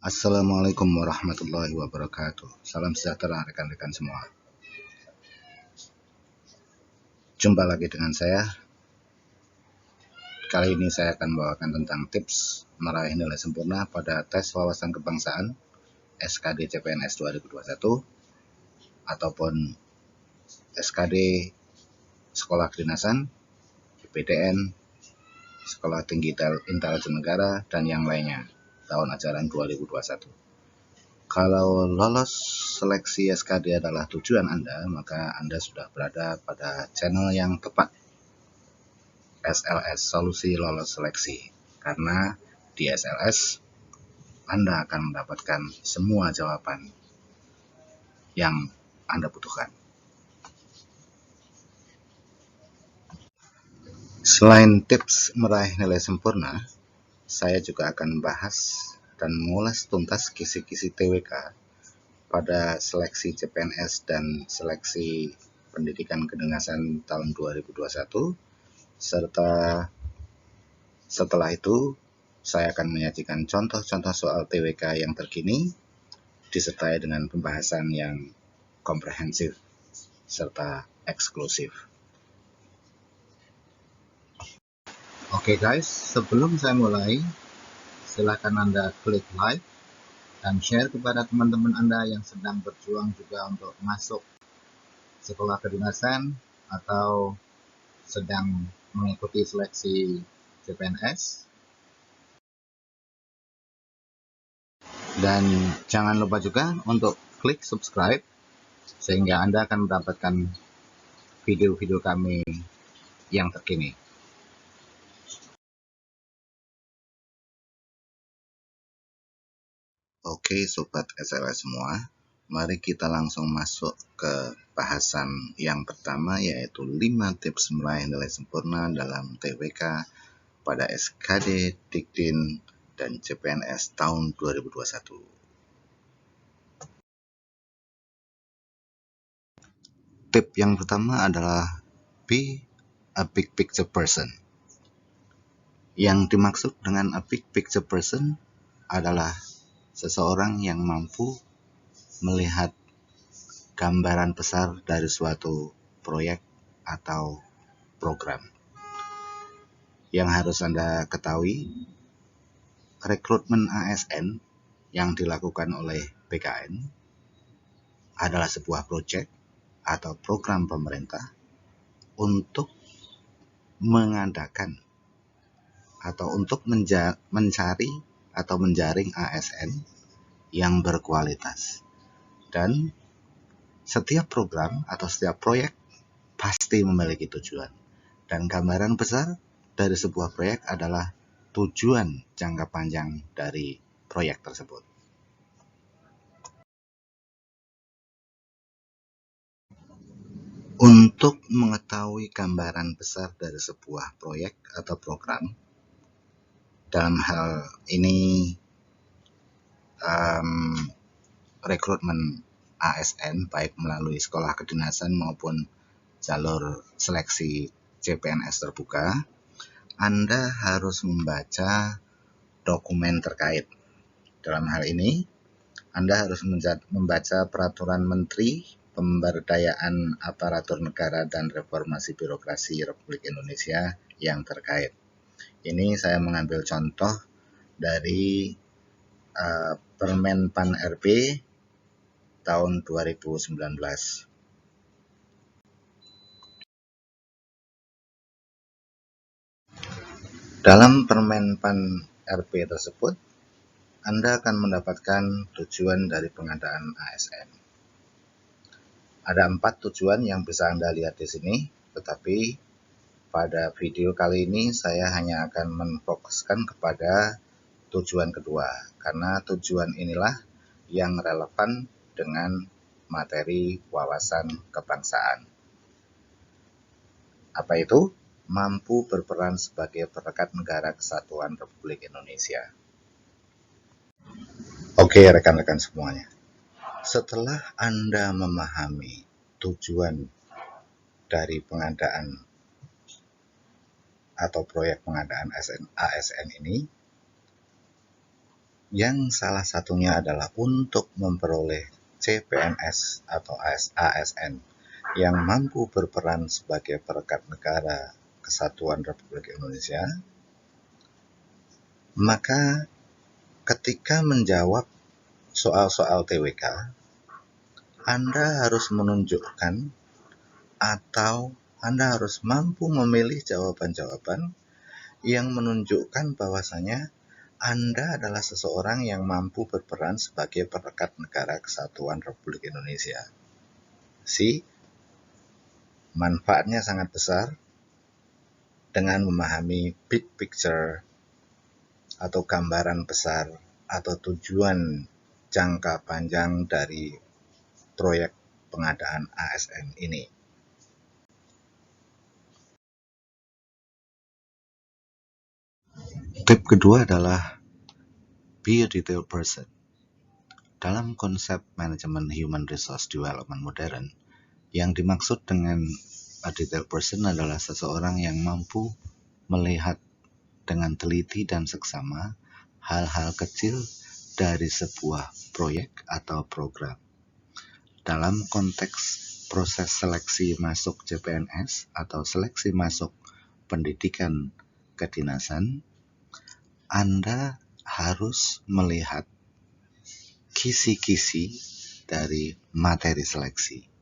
Assalamualaikum warahmatullahi wabarakatuh. Salam sejahtera rekan-rekan semua. Jumpa lagi dengan saya. Kali ini saya akan membawakan tentang tips meraih nilai sempurna pada tes wawasan kebangsaan SKD CPNS 2021 ataupun SKD Sekolah Kedinasan, PTN, Sekolah Tinggi Intelijen Negara, dan yang lainnya tahun ajaran 2021. Kalau lolos seleksi SKD adalah tujuan Anda, maka Anda sudah berada pada channel yang tepat. SLS, Solusi Lolos Seleksi. Karena di SLS, Anda akan mendapatkan semua jawaban yang Anda butuhkan. Selain tips meraih nilai sempurna, saya juga akan membahas dan mengulas tuntas kisi-kisi TWK pada seleksi CPNS dan seleksi pendidikan kedinasan tahun 2021, serta setelah itu saya akan menyajikan contoh-contoh soal TWK yang terkini disertai dengan pembahasan yang komprehensif serta eksklusif. Oke guys, sebelum saya mulai, silakan Anda klik like dan share kepada teman-teman Anda yang sedang berjuang juga untuk masuk sekolah kedinasan atau sedang mengikuti seleksi CPNS. Dan jangan lupa juga untuk klik subscribe sehingga Anda akan mendapatkan video-video kami yang terkini. Oke Sobat SLS semua, mari kita langsung masuk ke bahasan yang pertama, yaitu 5 tips meraih nilai sempurna dalam TWK pada SKD, Dikdin, dan CPNS tahun 2021. Tip yang pertama adalah be a big picture person. Yang dimaksud dengan a big picture person adalah seseorang yang mampu melihat gambaran besar dari suatu proyek atau program. Yang harus Anda ketahui, rekrutmen ASN yang dilakukan oleh BKN adalah sebuah proyek atau program pemerintah untuk mengadakan atau untuk mencari atau menjaring ASN yang berkualitas. Dan setiap program atau setiap proyek pasti memiliki tujuan. Dan gambaran besar dari sebuah proyek adalah tujuan jangka panjang dari proyek tersebut. Untuk mengetahui gambaran besar dari sebuah proyek atau program, dalam hal ini rekrutmen ASN baik melalui sekolah kedinasan maupun jalur seleksi CPNS terbuka, Anda harus membaca dokumen terkait. Dalam hal ini, Anda harus membaca Peraturan Menteri Pemberdayaan Aparatur Negara dan Reformasi Birokrasi Republik Indonesia yang terkait. Ini saya mengambil contoh dari Permen Pan RB tahun 2019. Dalam Permen Pan RB tersebut, Anda akan mendapatkan tujuan dari pengadaan ASN. Ada 4 tujuan yang bisa Anda lihat di sini, tetapi pada video kali ini saya hanya akan menfokuskan kepada tujuan kedua, karena tujuan inilah yang relevan dengan materi wawasan kebangsaan. Apa itu? Mampu berperan sebagai perekat negara kesatuan Republik Indonesia. Oke rekan-rekan semuanya, setelah Anda memahami tujuan dari pengadaan atau proyek pengadaan ASN ini, yang salah satunya adalah untuk memperoleh CPNS atau ASN yang mampu berperan sebagai perekat negara Kesatuan Republik Indonesia, maka ketika menjawab soal-soal TWK, Anda harus menunjukkan atau Anda harus mampu memilih jawaban-jawaban yang menunjukkan bahwasanya Anda adalah seseorang yang mampu berperan sebagai perekat negara Kesatuan Republik Indonesia. Manfaatnya sangat besar dengan memahami big picture atau gambaran besar atau tujuan jangka panjang dari proyek pengadaan ASN ini. Tip kedua adalah be a detail person. Dalam konsep manajemen human resource development modern, yang dimaksud dengan a detail person adalah seseorang yang mampu melihat dengan teliti dan seksama hal-hal kecil dari sebuah proyek atau program. Dalam konteks proses seleksi masuk CPNS atau seleksi masuk pendidikan kedinasan, Anda harus melihat kisi-kisi dari materi seleksi.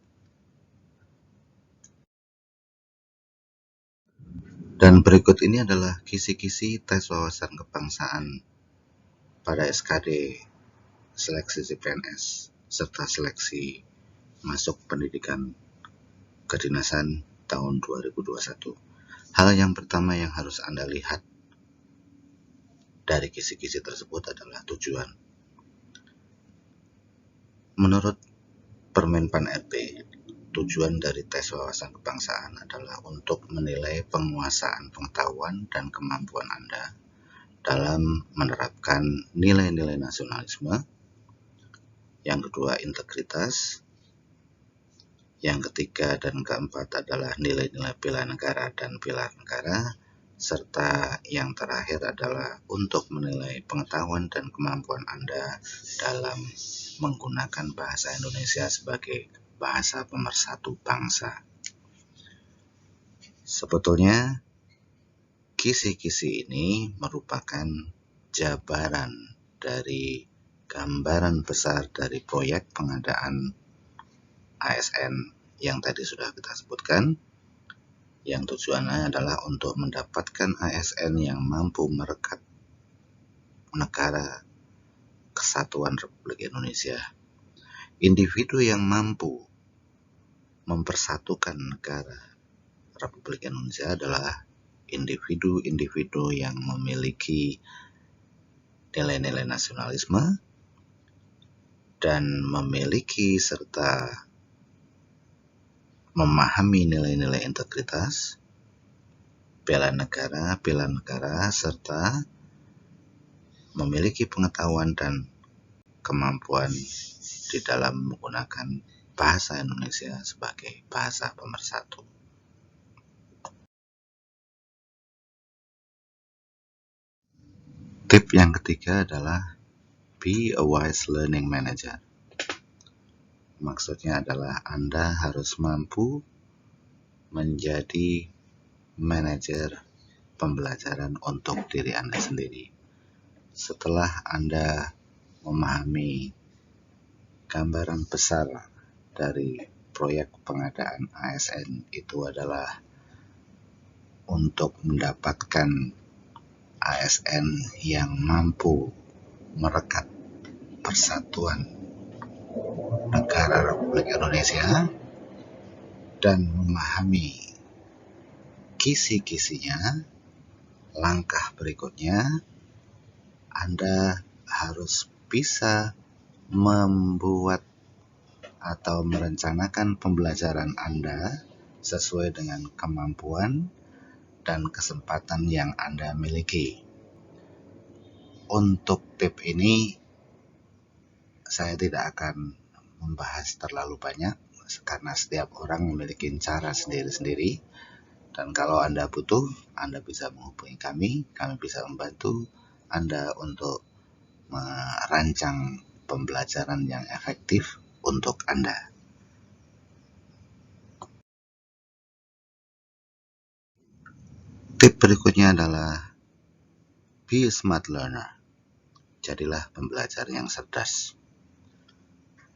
Dan berikut ini adalah kisi-kisi tes wawasan kebangsaan pada SKD seleksi CPNS serta seleksi masuk pendidikan kedinasan tahun 2021. Hal yang pertama yang harus Anda lihat dari kisi-kisi tersebut adalah tujuan. Menurut Permenpan RB, tujuan dari tes wawasan kebangsaan adalah untuk menilai penguasaan pengetahuan dan kemampuan Anda dalam menerapkan nilai-nilai nasionalisme. Yang kedua, integritas. Yang ketiga dan keempat adalah nilai-nilai bela negara dan pilar negara. Serta yang terakhir adalah untuk menilai pengetahuan dan kemampuan Anda dalam menggunakan bahasa Indonesia sebagai bahasa pemersatu bangsa. Sebetulnya, kisi-kisi ini merupakan jabaran dari gambaran besar dari proyek pengadaan ASN yang tadi sudah kita sebutkan, yang tujuannya adalah untuk mendapatkan ASN yang mampu merekat negara Kesatuan Republik Indonesia. Individu yang mampu mempersatukan negara Republik Indonesia adalah individu-individu yang memiliki nilai-nilai nasionalisme dan memiliki serta memahami nilai-nilai integritas, bela negara, serta memiliki pengetahuan dan kemampuan di dalam menggunakan bahasa Indonesia sebagai bahasa pemersatu. Tip yang ketiga adalah be a wise learning manager. Maksudnya adalah Anda harus mampu menjadi manajer pembelajaran untuk diri Anda sendiri. Setelah Anda memahami gambaran besar dari proyek pengadaan ASN itu adalah untuk mendapatkan ASN yang mampu merekat persatuan negara Republik Indonesia dan memahami kisi-kisinya. Langkah berikutnya, Anda harus bisa membuat atau merencanakan pembelajaran Anda sesuai dengan kemampuan dan kesempatan yang Anda miliki. Untuk tip ini, saya tidak akan membahas terlalu banyak karena setiap orang memiliki cara sendiri-sendiri. Dan kalau Anda butuh, Anda bisa menghubungi kami bisa membantu Anda untuk merancang pembelajaran yang efektif untuk Anda. Tip berikutnya adalah be a smart learner. Jadilah pembelajar yang cerdas.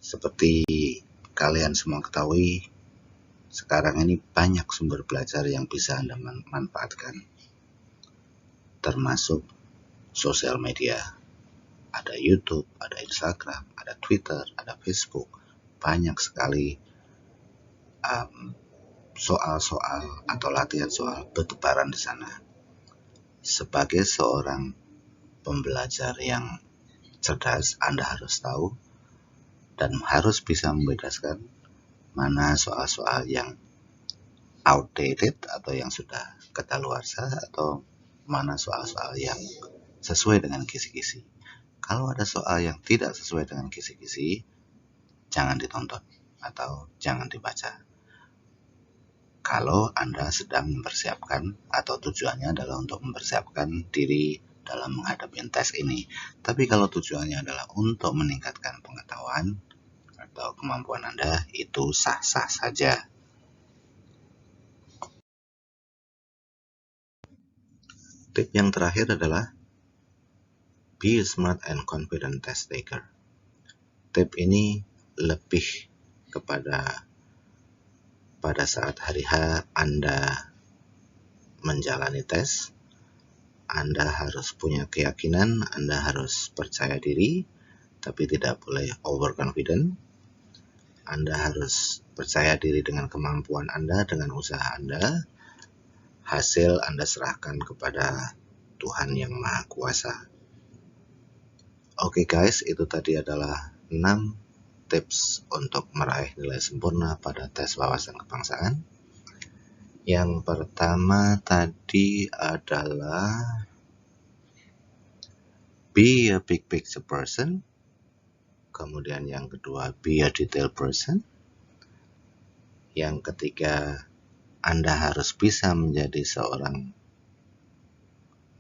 Seperti kalian semua ketahui, sekarang ini banyak sumber belajar yang bisa Anda manfaatkan, termasuk sosial media. Ada YouTube, ada Instagram, ada Twitter, ada Facebook. Banyak sekali soal-soal atau latihan soal bertebaran di sana. Sebagai seorang pembelajar yang cerdas, Anda harus tahu dan harus bisa membedakan mana soal-soal yang outdated atau yang sudah kadaluarsa atau mana soal-soal yang sesuai dengan kisi-kisi. Kalau ada soal yang tidak sesuai dengan kisi-kisi, jangan ditonton atau jangan dibaca. Kalau Anda sedang mempersiapkan atau tujuannya adalah untuk mempersiapkan diri dalam menghadapi tes ini. Tapi kalau tujuannya adalah untuk meningkatkan pengetahuan atau kemampuan Anda, itu sah-sah saja. Tip yang terakhir adalah be a smart and confident test taker. Tip ini lebih kepada pada saat hari H Anda menjalani tes, Anda harus punya keyakinan, Anda harus percaya diri, tapi tidak boleh overconfident. Anda harus percaya diri dengan kemampuan Anda, dengan usaha Anda. Hasil Anda serahkan kepada Tuhan Yang Maha Kuasa. Oke guys, itu tadi adalah 6 tips untuk meraih nilai sempurna pada tes wawasan kebangsaan. Yang pertama tadi adalah be a big picture person. Kemudian yang kedua, be a detail person. Yang ketiga, Anda harus bisa menjadi seorang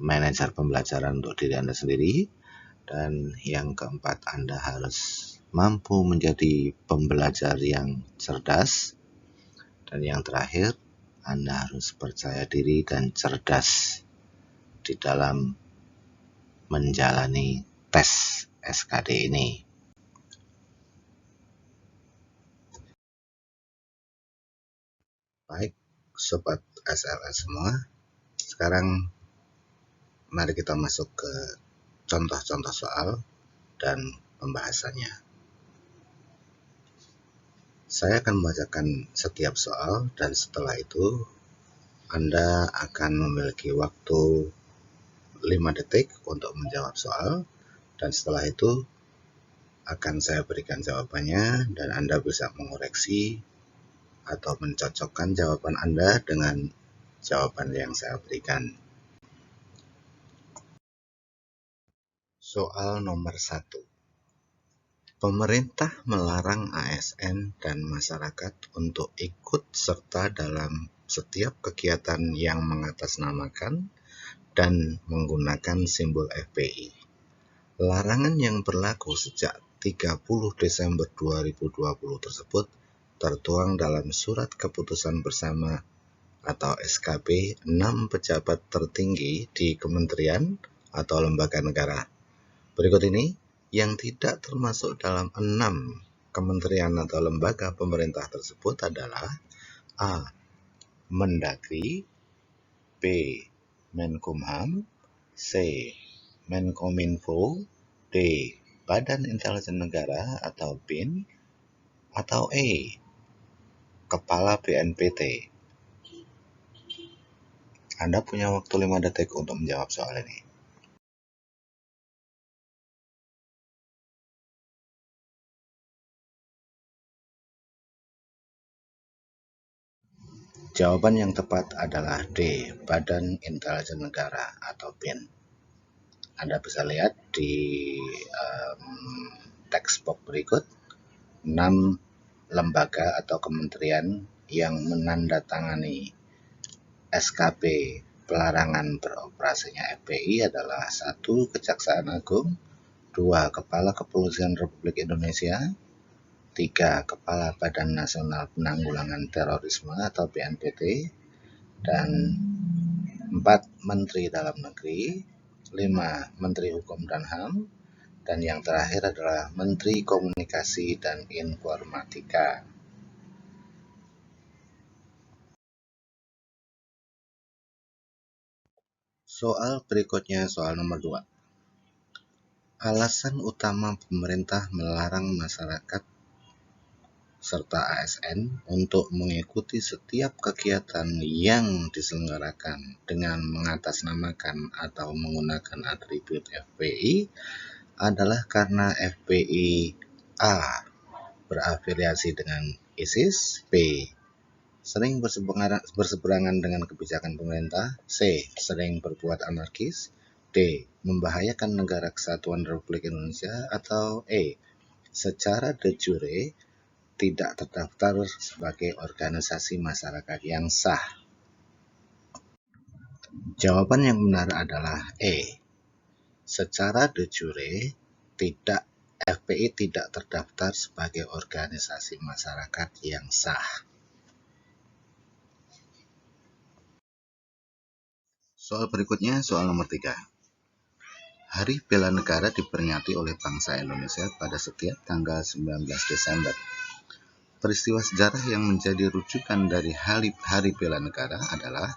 manajer pembelajaran untuk diri Anda sendiri. Dan yang keempat, Anda harus mampu menjadi pembelajar yang cerdas. Dan yang terakhir, Anda harus percaya diri dan cerdas di dalam menjalani tes SKD ini. Baik, Sobat SLS semua, sekarang mari kita masuk ke contoh-contoh soal dan pembahasannya. Saya akan membacakan setiap soal dan setelah itu Anda akan memiliki waktu 5 detik untuk menjawab soal dan setelah itu akan saya berikan jawabannya dan Anda bisa mengoreksi atau mencocokkan jawaban Anda dengan jawaban yang saya berikan. Soal nomor 1. Pemerintah melarang ASN dan masyarakat untuk ikut serta dalam setiap kegiatan yang mengatasnamakan dan menggunakan simbol FPI. Larangan yang berlaku sejak 30 Desember 2020 tersebut tertuang dalam Surat Keputusan Bersama atau SKB 6 pejabat tertinggi di kementerian atau lembaga negara. Berikut ini yang tidak termasuk dalam 6 kementerian atau lembaga pemerintah tersebut adalah A. Mendagri, B. Menkumham, C. Menkominfo, D. Badan Intelijen Negara atau BIN, atau E. Kepala BNPT. Anda punya waktu 5 detik untuk menjawab soal ini. Jawaban yang tepat adalah D. Badan Intelijen Negara atau BIN. Anda bisa lihat di textbook berikut 6 lembaga atau kementerian yang menandatangani SKB pelarangan beroperasinya FPI adalah 1. Kejaksaan Agung, 2. Kepala Kepolisian Republik Indonesia. 3. Kepala Badan Nasional Penanggulangan Terorisme atau BNPT. Dan 4. Menteri Dalam Negeri. 5. Menteri Hukum dan HAM. Dan yang terakhir adalah Menteri Komunikasi dan Informatika. Soal berikutnya, soal nomor 2. Alasan utama pemerintah melarang masyarakat serta ASN untuk mengikuti setiap kegiatan yang diselenggarakan dengan mengatasnamakan atau menggunakan atribut FPI adalah karena FPI A. berafiliasi dengan ISIS, B. sering berseberangan dengan kebijakan pemerintah, C. sering berbuat anarkis, D. membahayakan negara kesatuan Republik Indonesia, atau E. secara de jure tidak terdaftar sebagai organisasi masyarakat yang sah. Jawaban yang benar adalah E. Secara de jure FPI tidak terdaftar sebagai organisasi masyarakat yang sah. Soal berikutnya, soal nomor 3. Hari Bela Negara diperingati oleh bangsa Indonesia pada setiap tanggal 19 Desember. Peristiwa sejarah yang menjadi rujukan dari Hari Bela Negara adalah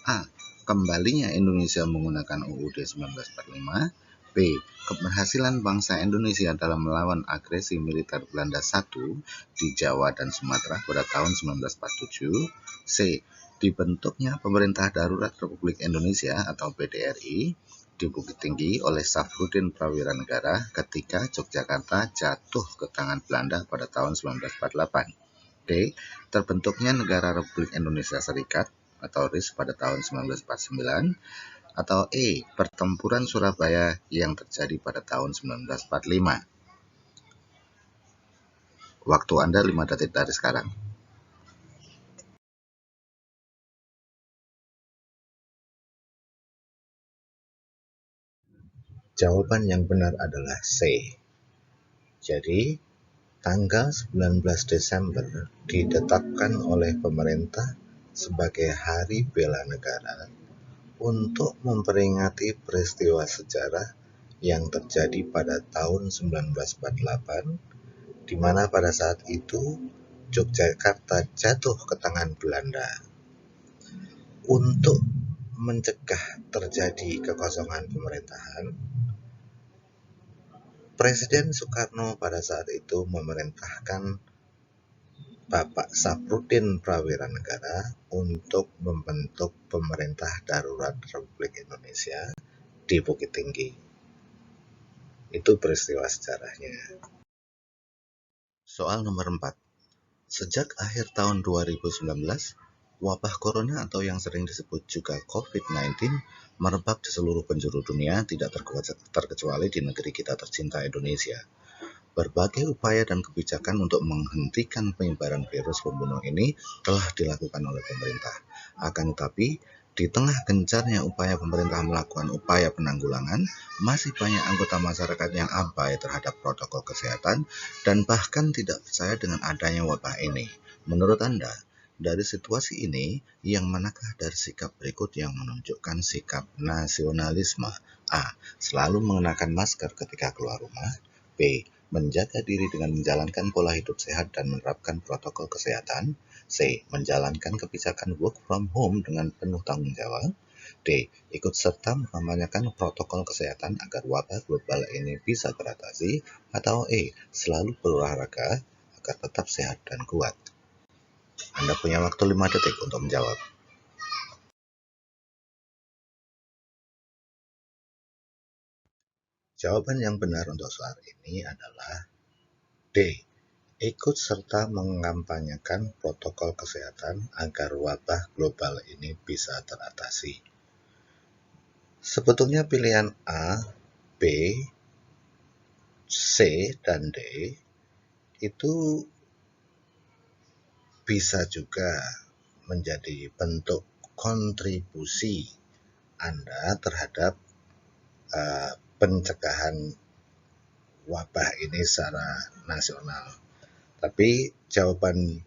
A. Kembalinya Indonesia menggunakan UUD 1945. B. Keberhasilan bangsa Indonesia dalam melawan agresi militer Belanda I di Jawa dan Sumatera pada tahun 1947. C. Dibentuknya Pemerintah Darurat Republik Indonesia atau PDRI di Bukit Tinggi oleh Safrudin Prawira Negara ketika Yogyakarta jatuh ke tangan Belanda pada tahun 1948. D. Terbentuknya Negara Republik Indonesia Serikat atau RIS pada tahun 1949. Atau E. Pertempuran Surabaya yang terjadi pada tahun 1945. Waktu Anda 5 detik dari sekarang. Jawaban yang benar adalah C. Jadi, tanggal 19 Desember ditetapkan oleh pemerintah sebagai Hari Bela Negara untuk memperingati peristiwa sejarah yang terjadi pada tahun 1948, di mana pada saat itu Yogyakarta jatuh ke tangan Belanda. Untuk mencegah terjadi kekosongan pemerintahan, Presiden Soekarno pada saat itu memerintahkan Bapak Safrudin Prawira Negara untuk membentuk Pemerintah Darurat Republik Indonesia di Bukit Tinggi. Itu peristiwa sejarahnya. Soal nomor 4. Sejak akhir tahun 2019, wabah corona atau yang sering disebut juga COVID-19 merebak di seluruh penjuru dunia, tidak terkecuali di negeri kita tercinta Indonesia. Berbagai upaya dan kebijakan untuk menghentikan penyebaran virus pembunuh ini telah dilakukan oleh pemerintah. Akan tetapi, di tengah gencarnya upaya pemerintah melakukan upaya penanggulangan, masih banyak anggota masyarakat yang abai terhadap protokol kesehatan dan bahkan tidak percaya dengan adanya wabah ini. Menurut Anda, dari situasi ini, yang manakah dari sikap berikut yang menunjukkan sikap nasionalisme? A. Selalu mengenakan masker ketika keluar rumah. B. Menjaga diri dengan menjalankan pola hidup sehat dan menerapkan protokol kesehatan. C. Menjalankan kebijakan work from home dengan penuh tanggung jawab. D. Ikut serta mengamanyakan protokol kesehatan agar wabah global ini bisa teratasi. Atau E. Selalu berolahraga agar tetap sehat dan kuat. Anda punya waktu 5 detik untuk menjawab. Jawaban yang benar untuk soal ini adalah D. Ikut serta mengampanyekan protokol kesehatan agar wabah global ini bisa teratasi. Sebetulnya pilihan A, B, C, dan D itu bisa juga menjadi bentuk kontribusi Anda terhadap pencegahan wabah ini secara nasional. Tapi jawaban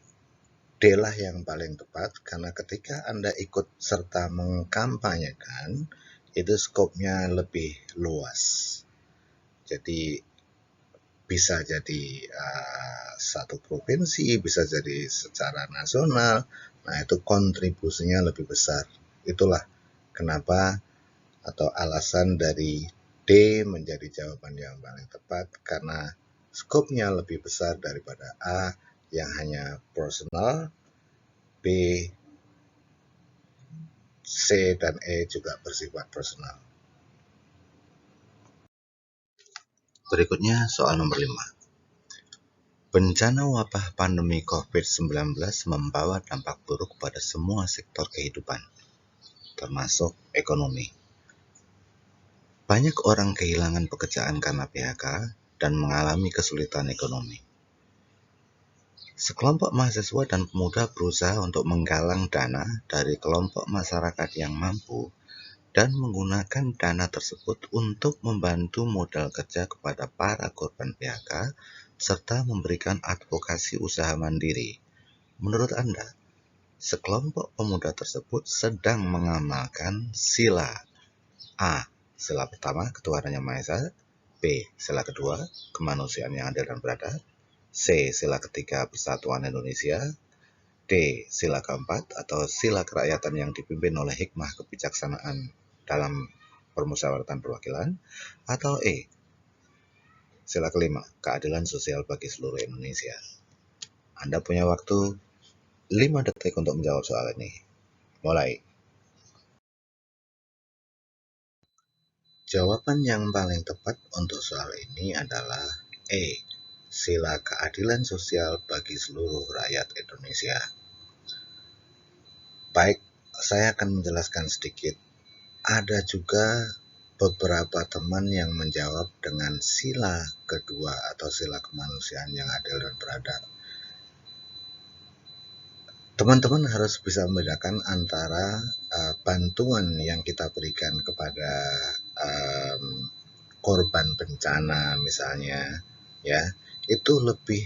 D lah yang paling tepat, karena ketika Anda ikut serta mengkampanyekan, itu skopnya lebih luas. Jadi bisa jadi satu provinsi, bisa jadi secara nasional. Nah, itu kontribusinya lebih besar. Itulah kenapa atau alasan dari D menjadi jawaban yang paling tepat, karena skopnya lebih besar daripada A yang hanya personal, B, C, dan E juga bersifat personal. Berikutnya soal nomor 5. Bencana wabah pandemi COVID-19 membawa dampak buruk pada semua sektor kehidupan, termasuk ekonomi. Banyak orang kehilangan pekerjaan karena PHK dan mengalami kesulitan ekonomi. Sekelompok mahasiswa dan pemuda berusaha untuk menggalang dana dari kelompok masyarakat yang mampu dan menggunakan dana tersebut untuk membantu modal kerja kepada para korban PHK serta memberikan advokasi usaha mandiri. Menurut Anda, sekelompok pemuda tersebut sedang mengamalkan sila A. Sila pertama, ketuhanan yang Maha Esa. B. Sila kedua, kemanusiaan yang adil dan beradab. C. Sila ketiga, persatuan Indonesia. D. Sila keempat atau sila kerakyatan yang dipimpin oleh hikmah kebijaksanaan dalam permusyawaratan perwakilan. Atau E. Sila kelima, keadilan sosial bagi seluruh Indonesia. Anda punya waktu 5 detik untuk menjawab soal ini. Mulai. Jawaban yang paling tepat untuk soal ini adalah E. Sila keadilan sosial bagi seluruh rakyat Indonesia. Baik, saya akan menjelaskan sedikit. Ada juga beberapa teman yang menjawab dengan sila kedua atau sila kemanusiaan yang adil dan beradab. Teman-teman harus bisa membedakan antara bantuan yang kita berikan kepada korban bencana misalnya, ya, itu lebih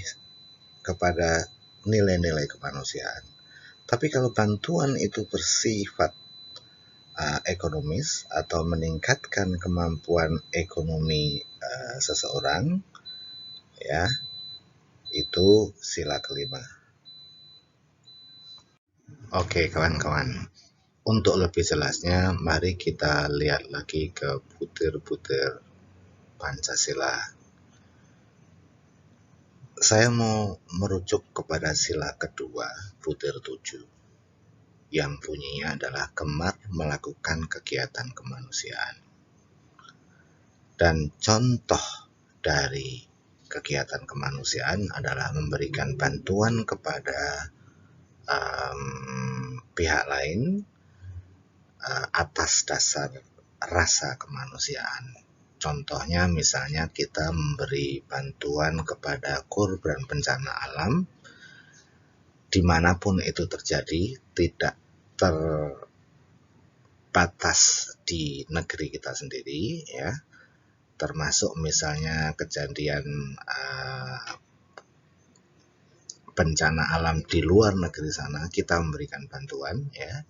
kepada nilai-nilai kemanusiaan. Tapi kalau bantuan itu bersifat ekonomis atau meningkatkan kemampuan ekonomi seseorang, ya, itu sila kelima. Oke, kawan-kawan. Untuk lebih jelasnya, mari kita lihat lagi ke butir-butir Pancasila. Saya mau merujuk kepada sila kedua, butir 7, yang bunyinya adalah gemar melakukan kegiatan kemanusiaan. Dan contoh dari kegiatan kemanusiaan adalah memberikan bantuan kepada pihak lain atas dasar rasa kemanusiaan. Contohnya misalnya kita memberi bantuan kepada korban bencana alam dimanapun itu terjadi, tidak terbatas di negeri kita sendiri, ya, termasuk misalnya kejadian bencana alam di luar negeri sana, kita memberikan bantuan, ya.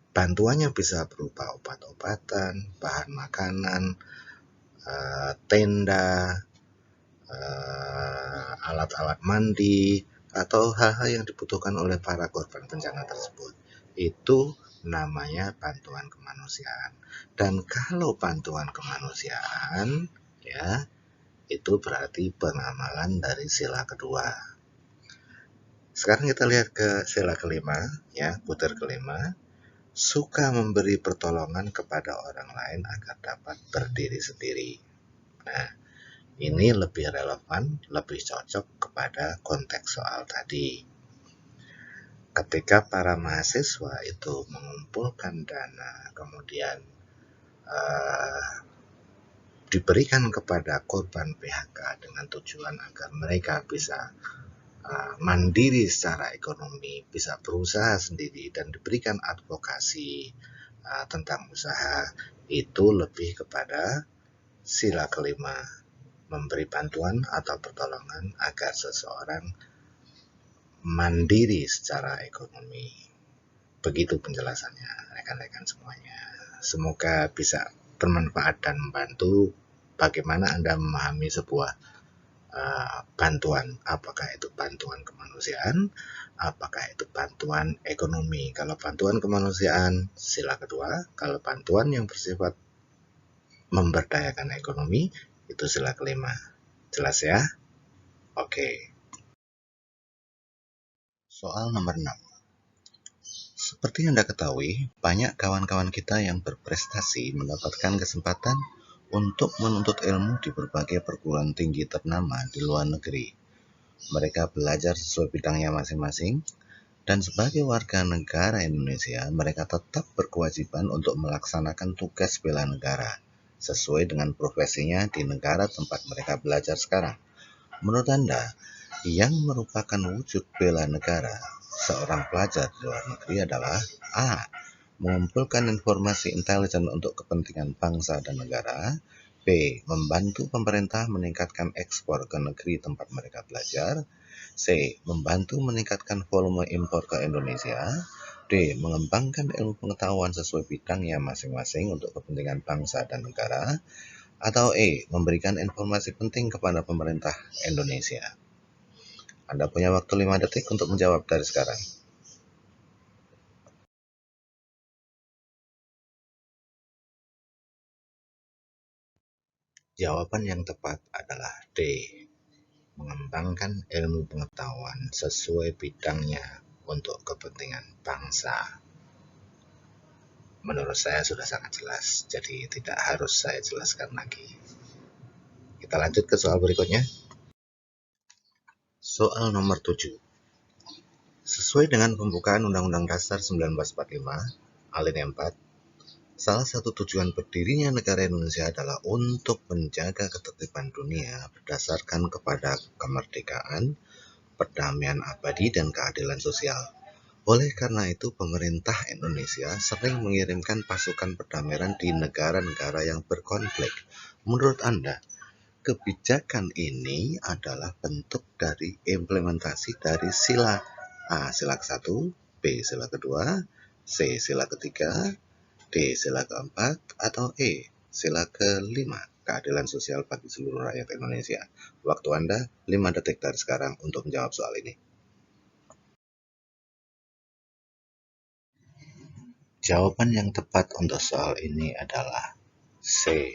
Bantuannya bisa berupa obat-obatan, bahan makanan, tenda, alat-alat mandi, atau hal-hal yang dibutuhkan oleh para korban bencana tersebut. Itu namanya bantuan kemanusiaan. Dan kalau bantuan kemanusiaan, ya, itu berarti pengamalan dari sila kedua. Sekarang kita lihat ke sila kelima, ya, butir kelima. Suka memberi pertolongan kepada orang lain agar dapat berdiri sendiri. Nah, ini lebih relevan, lebih cocok kepada konteks soal tadi. Ketika para mahasiswa itu mengumpulkan dana, kemudian diberikan kepada korban PHK dengan tujuan agar mereka bisa mandiri secara ekonomi, bisa berusaha sendiri, dan diberikan advokasi tentang usaha, itu lebih kepada sila kelima. memberi bantuan atau pertolongan agar seseorang mandiri secara ekonomi. Begitu penjelasannya, rekan-rekan semuanya. Semoga bisa bermanfaat dan membantu bagaimana Anda memahami sebuah bantuan, apakah itu bantuan kemanusiaan, apakah itu bantuan ekonomi. Kalau bantuan kemanusiaan, sila kedua. Kalau bantuan yang bersifat memberdayakan ekonomi, itu sila kelima. Jelas ya? Oke. Soal nomor 6. Seperti Anda ketahui, banyak kawan-kawan kita yang berprestasi mendapatkan kesempatan untuk menuntut ilmu di berbagai perguruan tinggi ternama di luar negeri. Mereka belajar sesuai bidangnya masing-masing, dan sebagai warga negara Indonesia, mereka tetap berkewajiban untuk melaksanakan tugas bela negara sesuai dengan profesinya di negara tempat mereka belajar sekarang. Menurut Anda, yang merupakan wujud bela negara seorang pelajar di luar negeri adalah A. Mengumpulkan informasi intelijen untuk kepentingan bangsa dan negara. B. Membantu pemerintah meningkatkan ekspor ke negeri tempat mereka belajar. C. Membantu meningkatkan volume impor ke Indonesia. D. Mengembangkan ilmu pengetahuan sesuai bidangnya masing-masing untuk kepentingan bangsa dan negara. Atau E. Memberikan informasi penting kepada pemerintah Indonesia. Anda punya waktu 5 detik untuk menjawab dari sekarang. Jawaban yang tepat adalah D. Mengembangkan ilmu pengetahuan sesuai bidangnya untuk kepentingan bangsa. Menurut saya sudah sangat jelas, jadi tidak harus saya jelaskan lagi. Kita lanjut ke soal berikutnya. Soal nomor 7. Sesuai dengan pembukaan Undang-Undang Dasar 1945, alinea 4, salah satu tujuan berdirinya negara Indonesia adalah untuk menjaga ketertiban dunia berdasarkan kepada kemerdekaan, perdamaian abadi, dan keadilan sosial. Oleh karena itu, pemerintah Indonesia sering mengirimkan pasukan perdamaian di negara-negara yang berkonflik. Menurut Anda, kebijakan ini adalah bentuk dari implementasi dari sila A. Sila ke-1, B. Sila kedua, C. Sila ketiga, D. Sila keempat, atau E. Sila ke-5, keadilan sosial bagi seluruh rakyat Indonesia. Waktu Anda 5 detik dari sekarang untuk menjawab soal ini. Jawaban yang tepat untuk soal ini adalah C.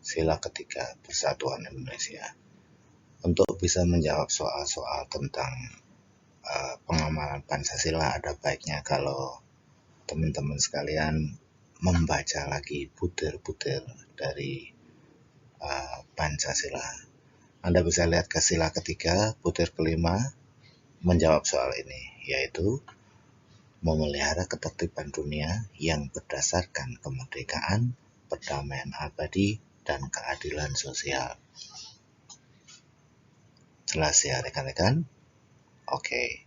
Sila ketiga, Persatuan Indonesia. Untuk bisa menjawab soal-soal tentang pengamalan Pancasila, ada baiknya kalau teman-teman sekalian membaca lagi butir-butir dari Pancasila. Anda bisa lihat ke sila ketiga, butir kelima, menjawab soal ini, yaitu memelihara ketertiban dunia yang berdasarkan kemerdekaan, perdamaian abadi, dan keadilan sosial. Jelas ya rekan-rekan? Oke.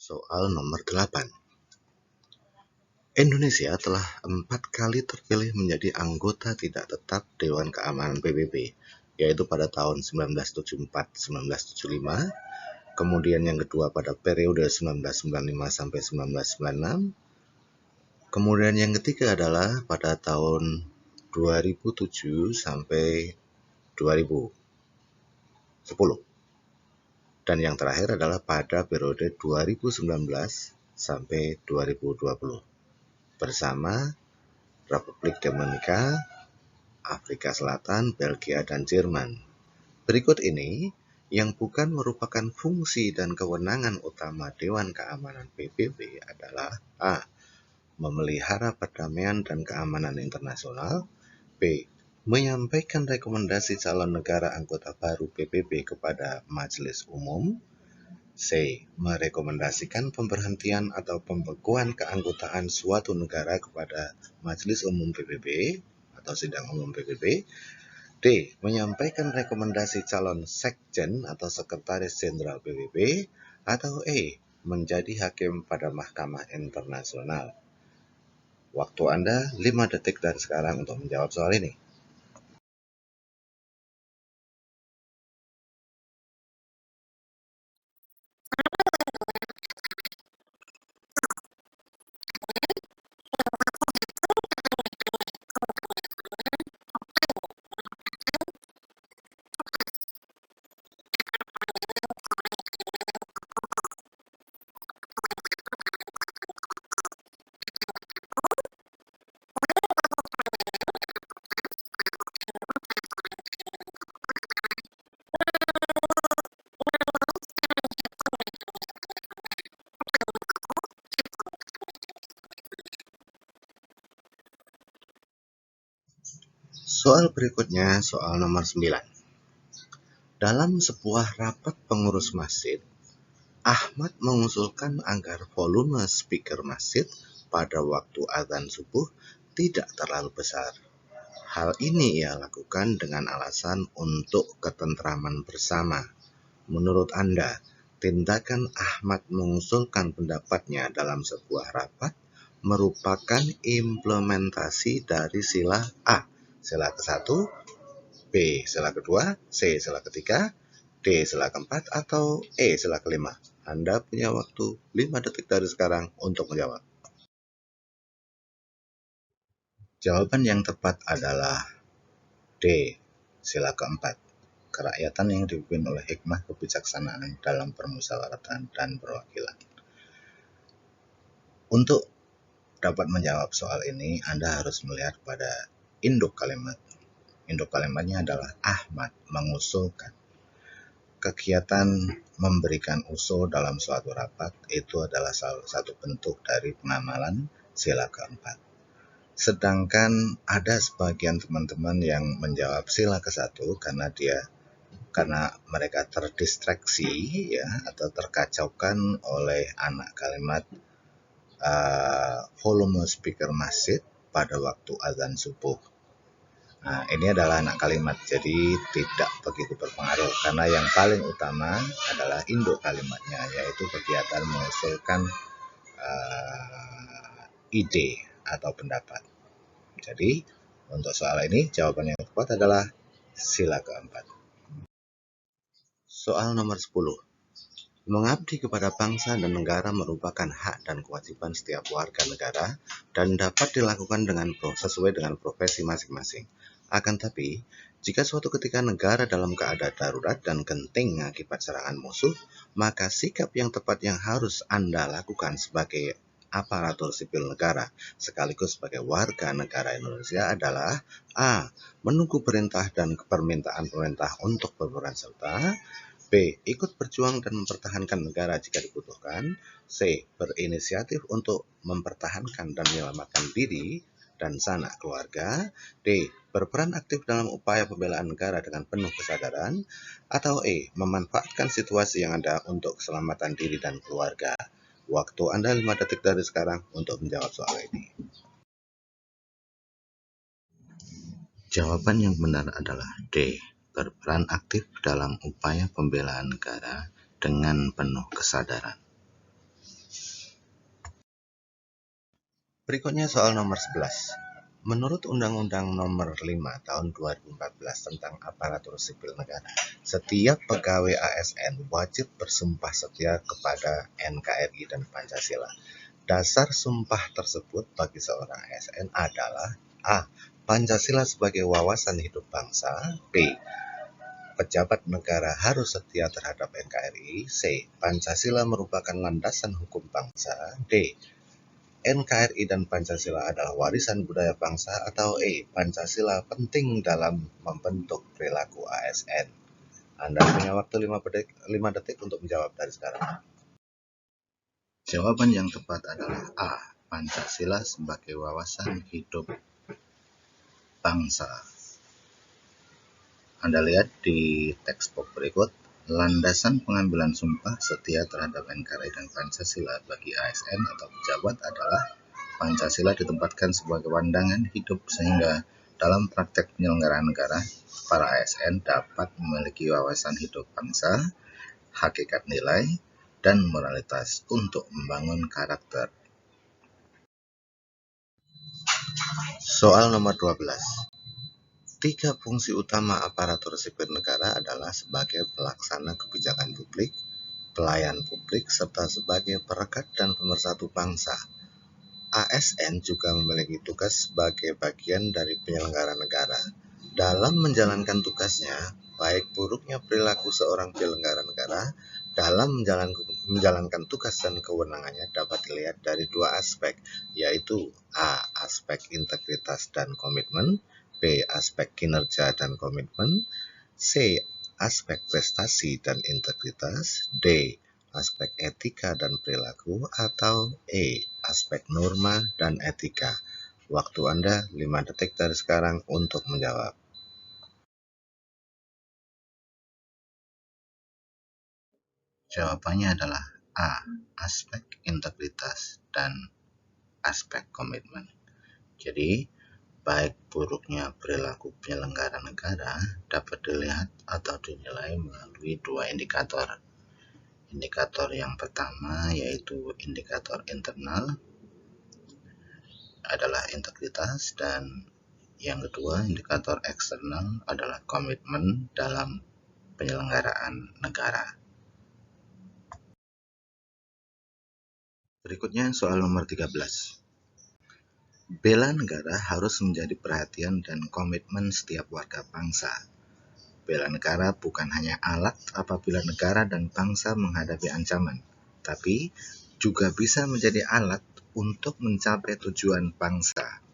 Soal nomor 8. Indonesia telah 4 kali terpilih menjadi anggota tidak tetap Dewan Keamanan PBB, yaitu pada tahun 1974-1975, kemudian yang kedua pada periode 1995 sampai 1996, kemudian yang ketiga adalah pada tahun 2007 sampai 2010. Dan yang terakhir adalah pada periode 2019 sampai 2020 bersama Republik Dominika, Afrika Selatan, Belgia, dan Jerman. Berikut ini yang bukan merupakan fungsi dan kewenangan utama Dewan Keamanan PBB adalah A. Memelihara perdamaian dan keamanan internasional. B. Menyampaikan rekomendasi calon negara anggota baru PBB kepada Majelis Umum. C. Merekomendasikan pemberhentian atau pembekuan keanggotaan suatu negara kepada Majelis Umum PBB atau Sidang Umum PBB. D. Menyampaikan rekomendasi calon sekjen atau sekretaris jenderal PBB. Atau E. Menjadi hakim pada Mahkamah Internasional. Waktu Anda 5 detik dari sekarang untuk menjawab soal ini. Soal berikutnya, soal nomor 9. Dalam sebuah rapat pengurus masjid, Ahmad mengusulkan agar volume speaker masjid pada waktu azan subuh tidak terlalu besar. Hal ini ia lakukan dengan alasan untuk ketentraman bersama. Menurut Anda, tindakan Ahmad mengusulkan pendapatnya dalam sebuah rapat merupakan implementasi dari sila A, sila ke-1, B, sila kedua, C, sila ketiga, D, sila keempat, atau E, sila kelima? Anda punya waktu 5 detik dari sekarang untuk menjawab. Jawaban yang tepat adalah D, sila keempat. Kerakyatan yang dipimpin oleh hikmah kebijaksanaan dalam permusyawaratan dan perwakilan. Untuk dapat menjawab soal ini, Anda harus melihat pada induk kalimat. Induk kalimatnya adalah Ahmad mengusulkan. Kegiatan memberikan usul dalam suatu rapat itu adalah salah satu bentuk dari pengamalan sila keempat. Sedangkan ada sebagian teman-teman yang menjawab sila ke-1 karena mereka terdistraksi ya atau terkacaukan oleh anak kalimat volume speaker masjid pada waktu azan subuh. Nah, ini adalah anak kalimat, jadi tidak begitu berpengaruh karena yang paling utama adalah induk kalimatnya, yaitu kegiatan mengusulkan ide atau pendapat. Jadi, untuk soal ini jawaban yang tepat adalah sila keempat. Soal nomor 10. Mengabdi kepada bangsa dan negara merupakan hak dan kewajiban setiap warga negara dan dapat dilakukan sesuai dengan profesi masing-masing. Akan tapi, jika suatu ketika negara dalam keadaan darurat dan genting akibat serangan musuh, maka sikap yang tepat yang harus Anda lakukan sebagai aparatur sipil negara sekaligus sebagai warga negara Indonesia adalah A. Menunggu perintah dan permintaan pemerintah untuk berperan serta, B. Ikut berjuang dan mempertahankan negara jika dibutuhkan. C. Berinisiatif untuk mempertahankan dan menyelamatkan diri dan sanak keluarga. D. Berperan aktif dalam upaya pembelaan negara dengan penuh kesadaran. Atau E. Memanfaatkan situasi yang ada untuk keselamatan diri dan keluarga. Waktu Anda 5 detik dari sekarang untuk menjawab soal ini. Jawaban yang benar adalah D. Berperan aktif dalam upaya pembelaan negara dengan penuh kesadaran. Berikutnya soal nomor 11. Menurut Undang-Undang Nomor 5 Tahun 2014 tentang Aparatur Sipil Negara, setiap pegawai ASN wajib bersumpah setia kepada NKRI dan Pancasila. Dasar sumpah tersebut bagi seorang ASN adalah A. Pancasila sebagai wawasan hidup bangsa. B. Pejabat negara harus setia terhadap NKRI. C. Pancasila merupakan landasan hukum bangsa. D. NKRI dan Pancasila adalah warisan budaya bangsa. Atau E. Pancasila penting dalam membentuk perilaku ASN. Anda punya waktu 5 detik untuk menjawab dari sekarang. Jawaban yang tepat adalah A. Pancasila sebagai wawasan hidup bangsa. Anda lihat di textbook berikut, landasan pengambilan sumpah setia terhadap NKRI dan Pancasila bagi ASN atau pejabat adalah Pancasila ditempatkan sebagai pandangan hidup sehingga dalam praktek penyelenggaraan negara, para ASN dapat memiliki wawasan hidup bangsa, hakikat nilai, dan moralitas untuk membangun karakter. Soal nomor 12. Tiga fungsi utama aparatur sipil negara adalah sebagai pelaksana kebijakan publik, pelayan publik, serta sebagai perekat dan pemersatu bangsa. ASN juga memiliki tugas sebagai bagian dari penyelenggara negara. Dalam menjalankan tugasnya, baik buruknya perilaku seorang penyelenggara negara dalam menjalankan tugas dan kewenangannya dapat dilihat dari dua aspek, yaitu A. Aspek integritas dan komitmen, B. Aspek kinerja dan komitmen, C. Aspek prestasi dan integritas, D. Aspek etika dan perilaku, atau E. Aspek norma dan etika. Waktu Anda 5 detik dari sekarang untuk menjawab. Jawabannya adalah A. Aspek integritas dan aspek komitmen. Jadi, baik buruknya perilaku penyelenggara negara dapat dilihat atau dinilai melalui dua indikator. Indikator yang pertama yaitu indikator internal adalah integritas, dan yang kedua indikator eksternal adalah komitmen dalam penyelenggaraan negara. Berikutnya soal nomor 13. Bela negara harus menjadi perhatian dan komitmen setiap warga bangsa. Bela negara bukan hanya alat apabila negara dan bangsa menghadapi ancaman, tapi juga bisa menjadi alat untuk mencapai tujuan bangsa.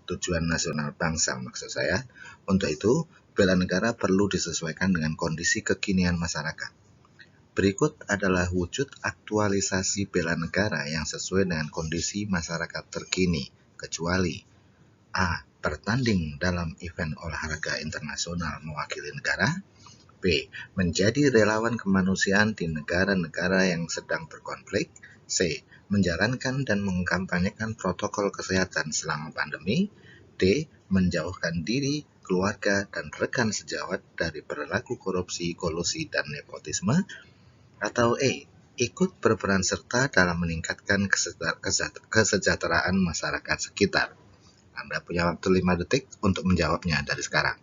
Tujuan nasional bangsa maksud saya. Untuk itu, bela negara perlu disesuaikan dengan kondisi kekinian masyarakat. Berikut adalah wujud aktualisasi bela negara yang sesuai dengan kondisi masyarakat terkini, kecuali A. Bertanding dalam event olahraga internasional mewakili negara, B. Menjadi relawan kemanusiaan di negara-negara yang sedang berkonflik, C. Menjalankan dan mengkampanyekan protokol kesehatan selama pandemi, D. Menjauhkan diri, keluarga, dan rekan sejawat dari perilaku korupsi, kolusi, dan nepotisme, atau E. Ikut berperan serta dalam meningkatkan kesejahteraan masyarakat sekitar. Anda punya waktu 5 detik untuk menjawabnya dari sekarang.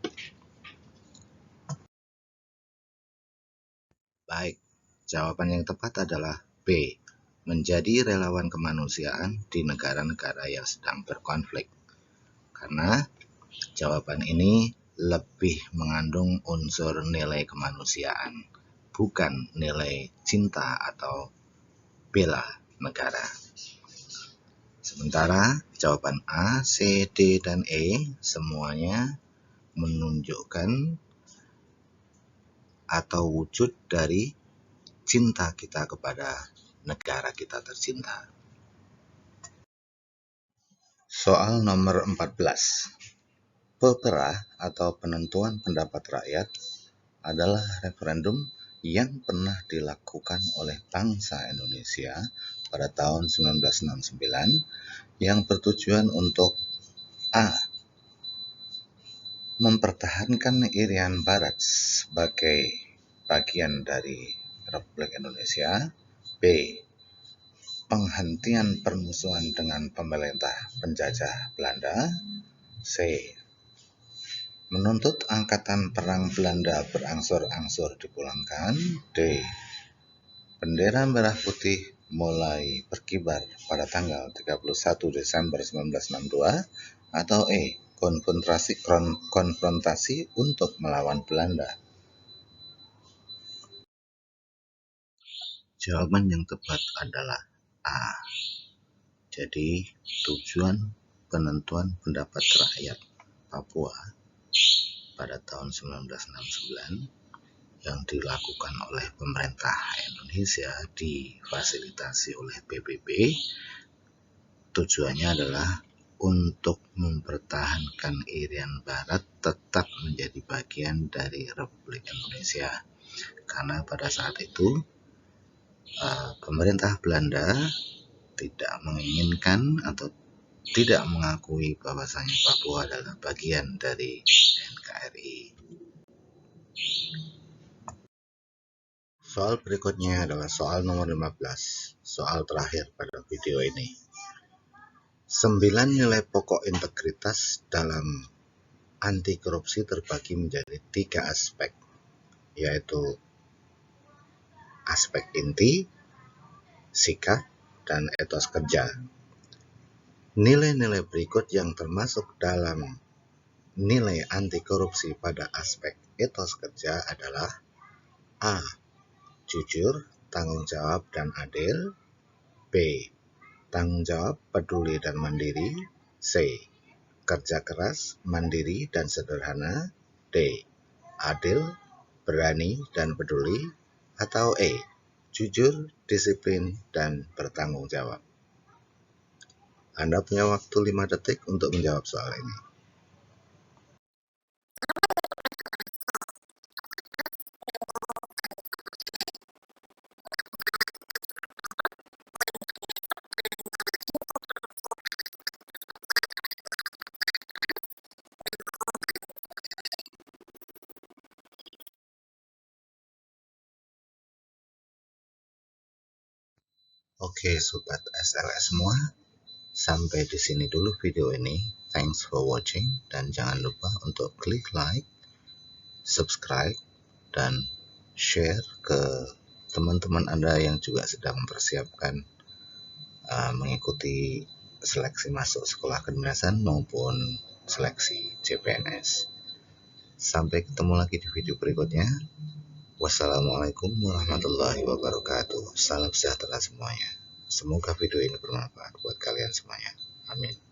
Baik, jawaban yang tepat adalah B. Menjadi relawan kemanusiaan di negara-negara yang sedang berkonflik. Karena jawaban ini lebih mengandung unsur nilai kemanusiaan, bukan nilai cinta atau bela negara. Sementara jawaban A, C, D, dan E semuanya menunjukkan atau wujud dari cinta kita kepada negara kita tercinta. Soal nomor 14. Pepera atau penentuan pendapat rakyat adalah referendum yang pernah dilakukan oleh bangsa Indonesia pada tahun 1969 yang bertujuan untuk A. Mempertahankan Irian Barat sebagai bagian dari Republik Indonesia, B. Penghentian permusuhan dengan pemerintah penjajah Belanda, C. Menuntut angkatan perang Belanda berangsur-angsur dipulangkan, D. Bendera merah putih mulai berkibar pada tanggal 31 Desember 1962, atau E. Konfrontasi untuk melawan Belanda. Jawaban yang tepat adalah A. Jadi, tujuan penentuan pendapat rakyat Papua pada tahun 1969 yang dilakukan oleh pemerintah Indonesia difasilitasi oleh PBB, tujuannya adalah untuk mempertahankan Irian Barat tetap menjadi bagian dari Republik Indonesia. Karena pada saat itu pemerintah Belanda tidak menginginkan atau tidak mengakui bahwasanya Papua adalah bagian dari NKRI. Soal berikutnya adalah soal nomor 15, soal terakhir pada video ini. 9 nilai pokok integritas dalam anti korupsi terbagi menjadi 3 aspek, yaitu aspek inti, sikap, dan etos kerja. Nilai-nilai berikut yang termasuk dalam nilai anti korupsi pada aspek etos kerja adalah A. Jujur, tanggung jawab, dan adil. B. Tanggung jawab, peduli, dan mandiri. C. Kerja keras, mandiri, dan sederhana. D. Adil, berani, dan peduli. Atau E. Jujur, disiplin, dan bertanggung jawab. Anda punya waktu 5 detik untuk menjawab soal ini. Oke, sobat SLS semua, sampai di sini dulu video ini. Thanks for watching, dan jangan lupa untuk klik like, subscribe, dan share ke teman-teman Anda yang juga sedang mempersiapkan mengikuti seleksi masuk sekolah kedinasan maupun seleksi CPNS. Sampai ketemu lagi di video berikutnya. Wassalamualaikum warahmatullahi wabarakatuh. Salam sejahtera semuanya. Semoga video ini bermanfaat buat kalian semuanya. Amin.